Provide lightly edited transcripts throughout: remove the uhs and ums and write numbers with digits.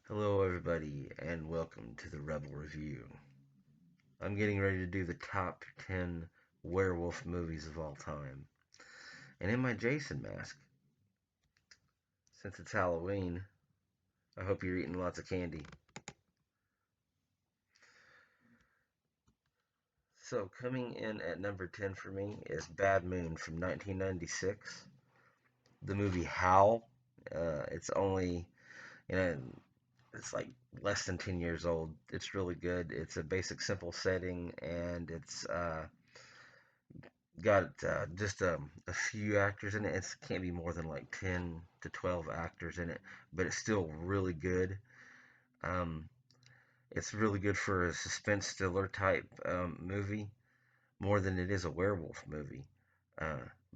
Hello, everybody, and welcome to the Rebel Review. I'm getting ready to do the top 10 werewolf movies of all time. And in my Jason mask, since it's Halloween, I hope you're eating lots of candy. So, coming in at number 10 for me is Bad Moon from 1996. The movie Howl. It's only, you know, it's like less than 10 years old. It's really good. It's a basic, simple setting, and it's got just a few actors in it. It can't be more than like 10 to 12 actors in it, but it's still really good. Um, it's really good for a suspense thriller type movie, more than it is a werewolf movie.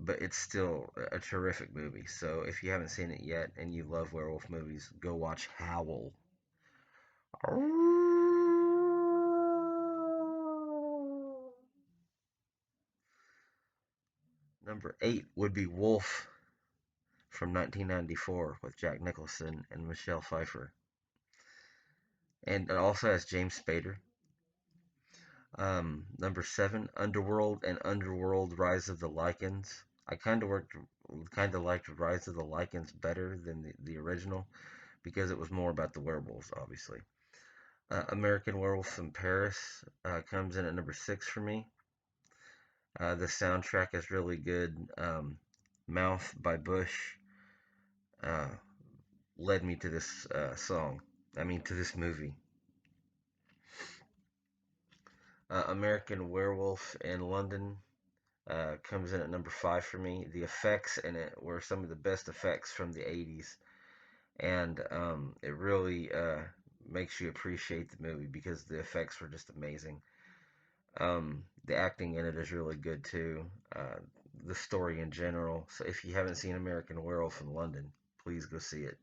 But it's still a terrific movie. So if you haven't seen it yet and you love werewolf movies, go watch Howl. Number 8 would be Wolf from 1994 with Jack Nicholson and Michelle Pfeiffer. And it also has James Spader. Number 7, Underworld and Underworld: Rise of the Lycans. I kind of liked Rise of the Lycans better than the original because it was more about the werewolves, obviously. American Werewolf in Paris comes in at number 6 for me. The soundtrack is really good. Mouth by Bush uh, led me to this to this movie. American Werewolf in London comes in at number 5 for me. The effects in it were some of the best effects from the 80s, and it really makes you appreciate the movie because the effects were just amazing. The acting in it is really good too. The story in general. So if you haven't seen American Werewolf in London, please go see it.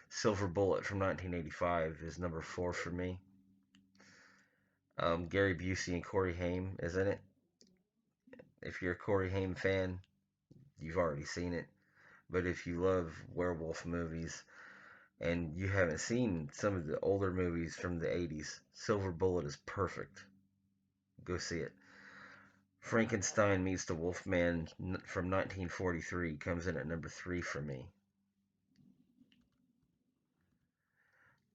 Silver Bullet from 1985 is number 4 for me. Gary Busey and Corey Haim is in it. If you're a Corey Haim fan, you've already seen it. But if you love werewolf movies and you haven't seen some of the older movies from the 80s, Silver Bullet is perfect. Go see it. Frankenstein Meets the Wolfman from 1943 comes in at number 3 for me.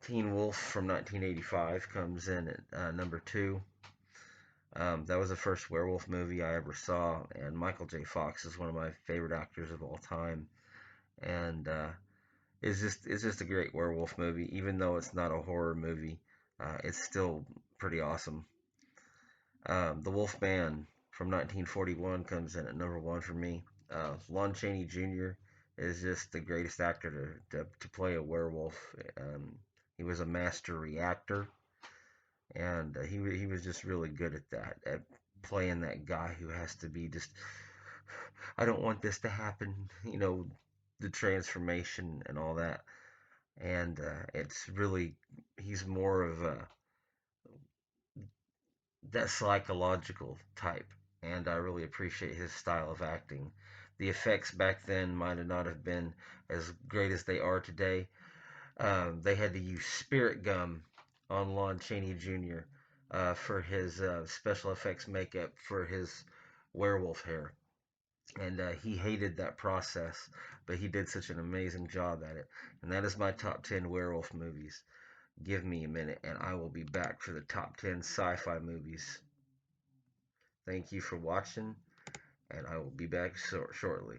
Teen Wolf from 1985 comes in at number 2. That was the first werewolf movie I ever saw, and Michael J. Fox is one of my favorite actors of all time. And it's just a great werewolf movie, even though it's not a horror movie. It's still pretty awesome. The Wolf Man from 1941 comes in at number 1 for me. Lon Chaney Jr. is just the greatest actor to play a werewolf. He was a master reactor, and he was just really good at that, at playing that guy who has to be just, I don't want this to happen, the transformation and all that. And it's really, he's more of a that psychological type, and I really appreciate his style of acting. The effects back then might have not have been as great as they are today. They had to use spirit gum on Lon Chaney Jr. For his special effects makeup for his werewolf hair, and he hated that process, but he did such an amazing job at it. And that is my top 10 werewolf movies. Give me a minute, and I will be back for the top 10 sci fi movies. Thank you for watching, and I will be back shortly.